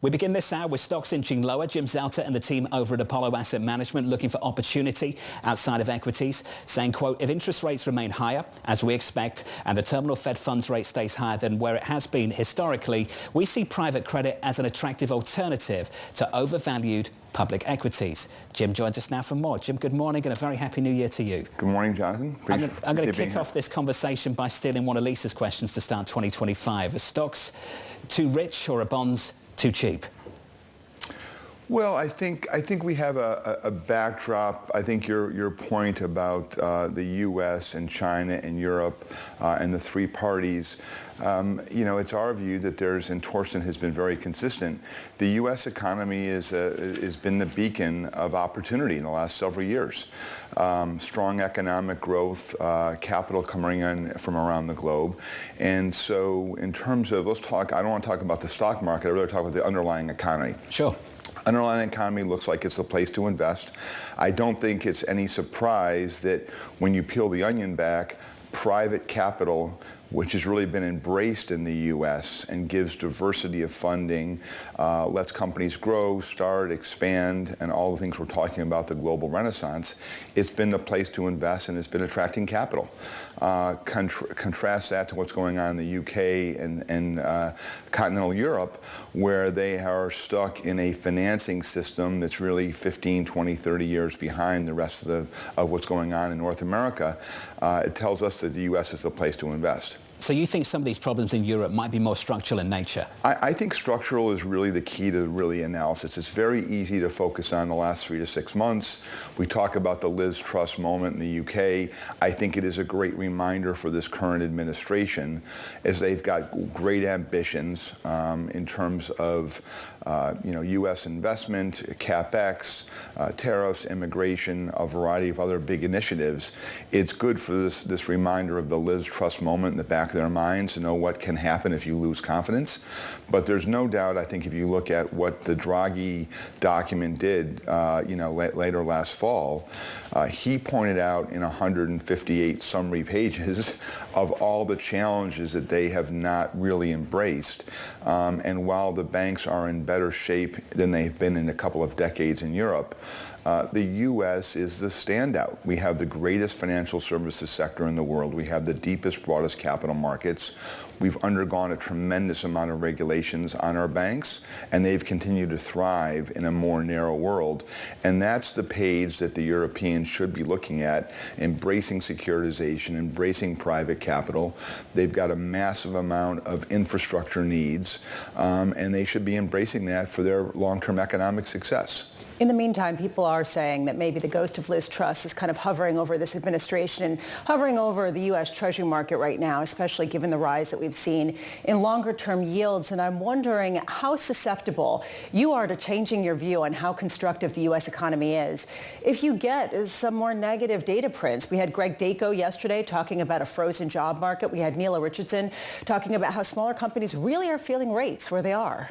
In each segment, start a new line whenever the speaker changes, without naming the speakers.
We begin this hour with stocks inching lower. Jim Zelter and the team over at Apollo Asset Management looking for opportunity outside of equities, saying, quote, if interest rates remain higher, as we expect, and the terminal Fed funds rate stays higher than where it has been historically, we see private credit as an attractive alternative to overvalued public equities. Jim joins us now for more. Jim, good morning and a very happy new year to you.
Good morning, Jonathan.
I'm going to kick off this conversation by stealing one of Lisa's questions to start 2025. Are stocks too rich or are bonds too cheap?
Well, I think we have a backdrop. I think your point about the U.S. and China and Europe and the three parties, it's our view that and Torsten has been very consistent. The U.S. economy has been the beacon of opportunity in the last several years. Strong economic growth, capital coming in from around the globe. And so in terms of, I don't want to talk about the stock market, I'd rather talk about the underlying economy.
Sure.
Underlying economy looks like it's the place to invest. I don't think it's any surprise that when you peel the onion back, private capital, which has really been embraced in the U.S. and gives diversity of funding, lets companies grow, start, expand, and all the things we're talking about, the global renaissance, it's been the place to invest and it's been attracting capital. Contrast that to what's going on in the UK and continental Europe, where they are stuck in a financing system that's really 15, 20, 30 years behind the rest of what's going on in North America. It tells us that the U.S. is the place to invest.
So you think some of these problems in Europe might be more structural in nature? I
think structural is really the key to analysis. It's very easy to focus on the last 3 to 6 months. We talk about the Liz Truss moment in the UK. I think it is a great reminder for this current administration as they've got great ambitions in terms of U.S. investment, CapEx, tariffs, immigration, a variety of other big initiatives. It's good for this reminder of the Liz Truss moment in the back of their minds to know what can happen if you lose confidence. But there's no doubt, I think, if you look at what the Draghi document did, later last fall, he pointed out in 158 summary pages of all the challenges that they have not really embraced. And while the banks are in better shape than they've been in a couple of decades in Europe, the U.S. is the standout. We have the greatest financial services sector in the world. We have the deepest, broadest capital markets. We've undergone a tremendous amount of regulations on our banks, and they've continued to thrive in a more narrow world. And that's the page that the Europeans should be looking at, embracing securitization, embracing private capital. They've got a massive amount of infrastructure needs, and they should be embracing that for their long-term economic success.
In the meantime, people are saying that maybe the ghost of Liz Truss is kind of hovering over this administration and hovering over the U.S. Treasury market right now, especially given the rise that we've seen in longer-term yields. And I'm wondering how susceptible you are to changing your view on how constructive the U.S. economy is if you get some more negative data prints. We had Greg Dako yesterday talking about a frozen job market. We had Neela Richardson talking about how smaller companies really are feeling rates where they are.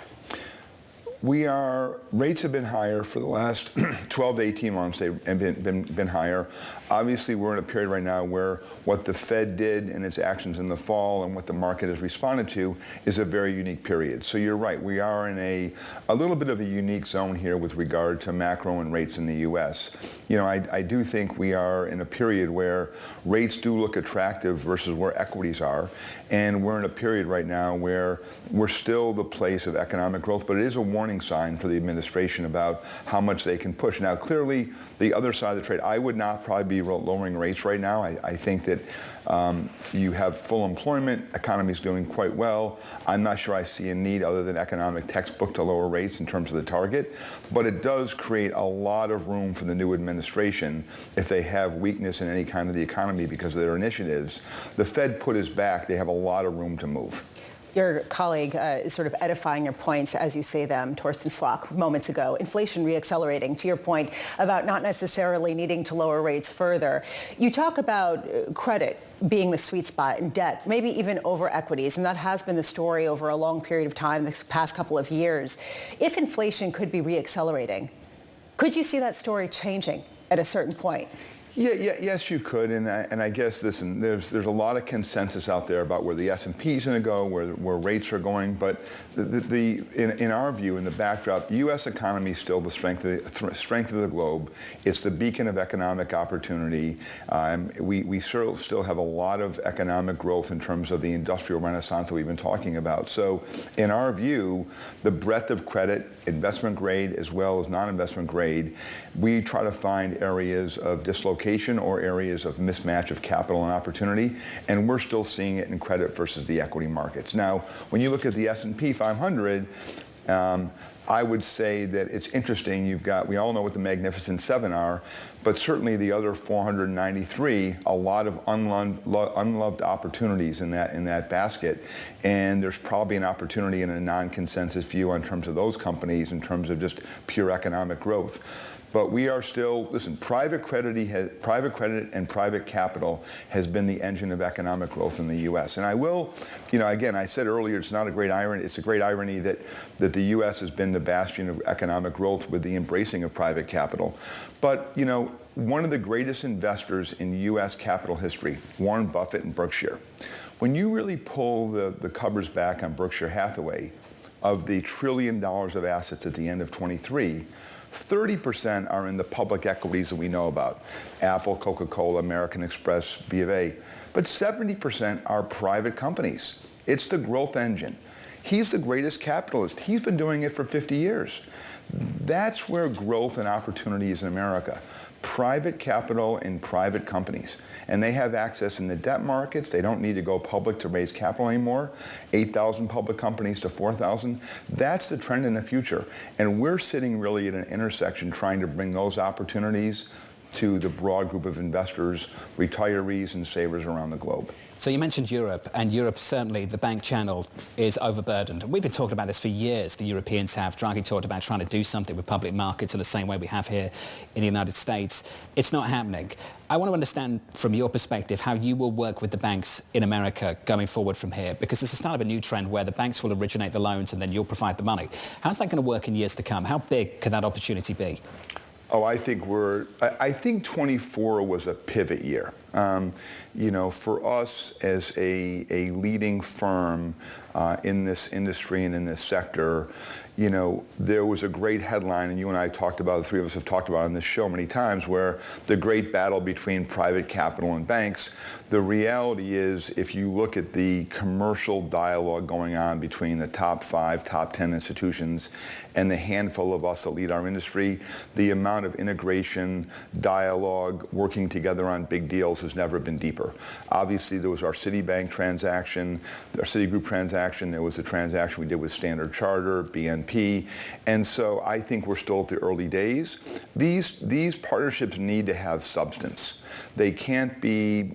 Rates have been higher for the last 12 to 18 months. They've been higher. Obviously, we're in a period right now where what the Fed did and its actions in the fall and what the market has responded to is a very unique period. So you're right. We are in a little bit of a unique zone here with regard to macro and rates in the U.S. I do think we are in a period where rates do look attractive versus where equities are. And we're in a period right now where we're still the place of economic growth, but it is a warning sign for the administration about how much they can push. Now, clearly, the other side of the trade, I would not probably be lowering rates right now. I think that you have full employment, economy's doing quite well. I'm not sure I see a need other than economic textbook to lower rates in terms of the target, but it does create a lot of room for the new administration if they have weakness in any kind of the economy because of their initiatives. The Fed put us back. They have a lot of room to move.
Your colleague is sort of edifying your points as you say them, Torsten Slok, moments ago. Inflation reaccelerating, to your point about not necessarily needing to lower rates further. You talk about credit being the sweet spot and debt, maybe even over equities, and that has been the story over a long period of time, this past couple of years. If inflation could be reaccelerating, could you see that story changing at a certain point?
Yes, you could, and I guess listen, there's a lot of consensus out there about where the S&P is going to go, where rates are going, but in our view, in the backdrop, the U.S. economy is still the strength of the globe. It's the beacon of economic opportunity. We still have a lot of economic growth in terms of the industrial renaissance that we've been talking about. So, in our view, the breadth of credit, investment grade as well as non-investment grade, we try to find areas of dislocation or areas of mismatch of capital and opportunity, and we're still seeing it in credit versus the equity markets. Now, when you look at the S&P 500, I would say that it's interesting. We all know what the Magnificent Seven are, but certainly the other 493, a lot of unloved opportunities in that basket, and there's probably an opportunity in a non-consensus view in terms of those companies in terms of just pure economic growth. But we are still, listen, private credit and private capital has been the engine of economic growth in the U.S. And I will, again, I said earlier, it's not a great irony. It's a great irony that the U.S. has been the bastion of economic growth with the embracing of private capital. But, one of the greatest investors in U.S. capital history, Warren Buffett and Berkshire, when you really pull the covers back on Berkshire Hathaway, of the $1 trillion of assets at the end of 23, 30% are in the public equities that we know about, Apple, Coca-Cola, American Express, B of A. But 70% are private companies. It's the growth engine. He's the greatest capitalist. He's been doing it for 50 years. That's where growth and opportunity is in America. Private capital in private companies. And they have access in the debt markets. They don't need to go public to raise capital anymore. 8,000 public companies to 4,000. That's the trend in the future. And we're sitting really at an intersection trying to bring those opportunities to the broad group of investors, retirees, and savers around the globe.
So you mentioned Europe, and Europe, certainly, the bank channel is overburdened. And we've been talking about this for years, the Europeans have. Draghi talked about trying to do something with public markets in the same way we have here in the United States. It's not happening. I want to understand from your perspective how you will work with the banks in America going forward from here, because it's the start of a new trend where the banks will originate the loans and then you'll provide the money. How's that going to work in years to come? How big could that opportunity be?
Oh, I think 24 was a pivot year. For us as a leading firm in this industry and in this sector, there was a great headline, and you and I talked about, the three of us have talked about on this show many times, where the great battle between private capital and banks. The reality is, if you look at the commercial dialogue going on between the top 5, top 10 institutions and the handful of us that lead our industry, the amount of integration, dialogue, working together on big deals has never been deeper. Obviously, there was our Citibank transaction, our Citigroup transaction. There was a transaction we did with Standard Chartered, BNP. And so I think we're still at the early days. These partnerships need to have substance. They can't be,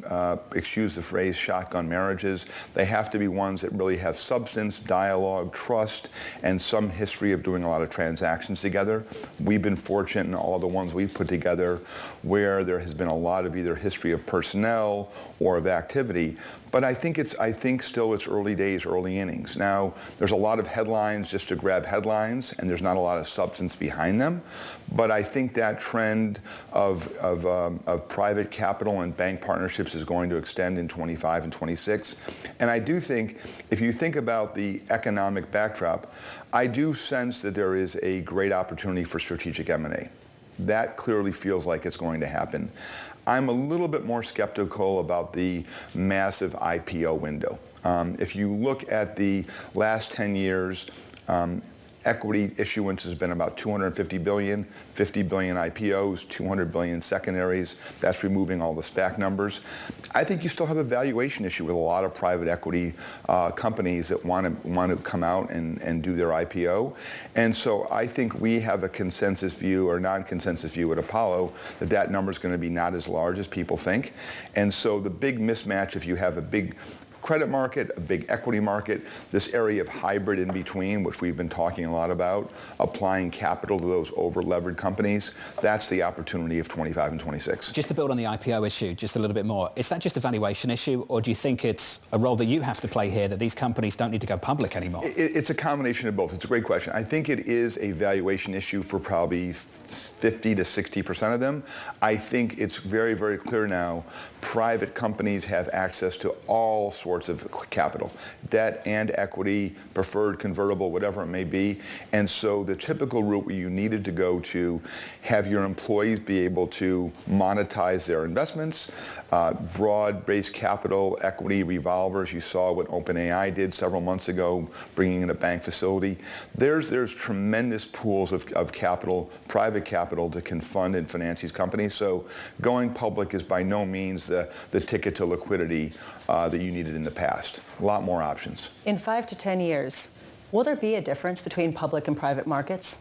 excuse the phrase, shotgun marriages. They have to be ones that really have substance, dialogue, trust, and some history of doing a lot of transactions together. We've been fortunate in all the ones we've put together where there has been a lot of either history of personnel or of activity. But I think still it's early days, early innings. Now, there's a lot of headlines just to grab headlines, and there's not a lot of substance behind them. But I think that trend of private capital and bank partnerships is going to extend in 25 and 26. And I do think, if you think about the economic backdrop, I do sense that there is a great opportunity for strategic M&A. That clearly feels like it's going to happen. I'm a little bit more skeptical about the massive IPO window. If you look at the last 10 years, equity issuance has been about $250 billion, 50 billion IPOs, 200 billion secondaries. That's removing all the SPAC numbers. I think you still have a valuation issue with a lot of private equity companies that want to come out and do their IPO. And so I think we have a consensus view or non-consensus view at Apollo that number is going to be not as large as people think. And so the big mismatch, if you have a big credit market, a big equity market, this area of hybrid in between, which we've been talking a lot about, applying capital to those over-levered companies, that's the opportunity of 25 and 26.
Just to build on the IPO issue just a little bit more, is that just a valuation issue, or do you think it's a role that you have to play here, that these companies don't need to go public anymore?
It's a combination of both. It's a great question. I think it is a valuation issue for probably 50 to 60% of them. I think it's very, very clear now private companies have access to all sorts of capital, debt and equity, preferred, convertible, whatever it may be. And so the typical route where you needed to go to have your employees be able to monetize their investments, broad-based capital, equity, revolvers. You saw what OpenAI did several months ago, bringing in a bank facility. There's tremendous pools of capital, private capital, that can fund and finance these companies. So going public is by no means the ticket to liquidity that you needed in the past. A lot more options.
In 5 to 10 years, will there be a difference between public and private markets?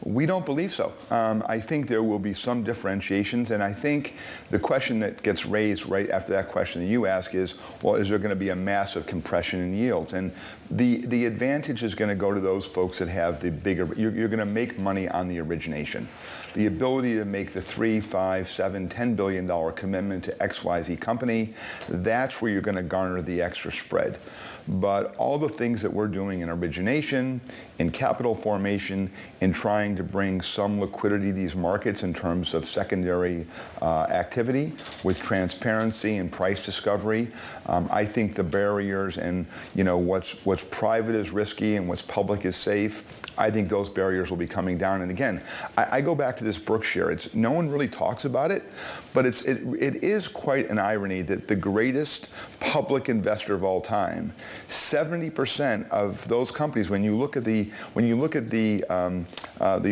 We don't believe so. I think there will be some differentiations, and I think the question that gets raised right after that question that you ask is, well, is there going to be a massive compression in yields? And the advantage is going to go to those folks that have the bigger, you're going to make money on the origination. The ability to make the $3, $5, $7, $10 billion commitment to XYZ company, that's where you're going to garner the extra spread. But all the things that we're doing in origination, in capital formation, in trying to bring some liquidity to these markets in terms of secondary activity with transparency and price discovery, I think the barriers and what's private is risky and what's public is safe, I think those barriers will be coming down. And again, I go back to this Berkshire. No one really talks about it, but it is quite an irony that the greatest public investor of all time, 70% of those companies, when you look at the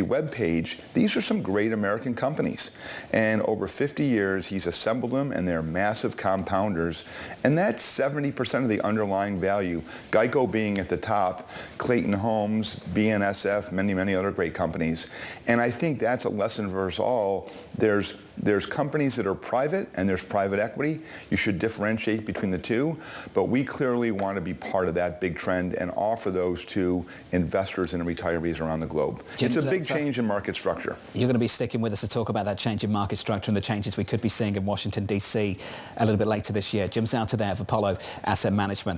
web page, these are some great American companies. And over 50 years, he's assembled them, and they're massive compounders. And that's 70% of the underlying value. Geico being at the top, Clayton Homes, BNSF, many, many other great companies. And I think that's a lesson for us all. There's companies that are private and there's private equity. You should differentiate between the two, but we clearly want to be part of that big trend and offer those to investors and retirees around the globe. It's a big change in market structure.
You're going to be sticking with us to talk about that change in market structure and the changes we could be seeing in Washington, D.C. a little bit later this year. Jim Zelter there of Apollo Asset Management.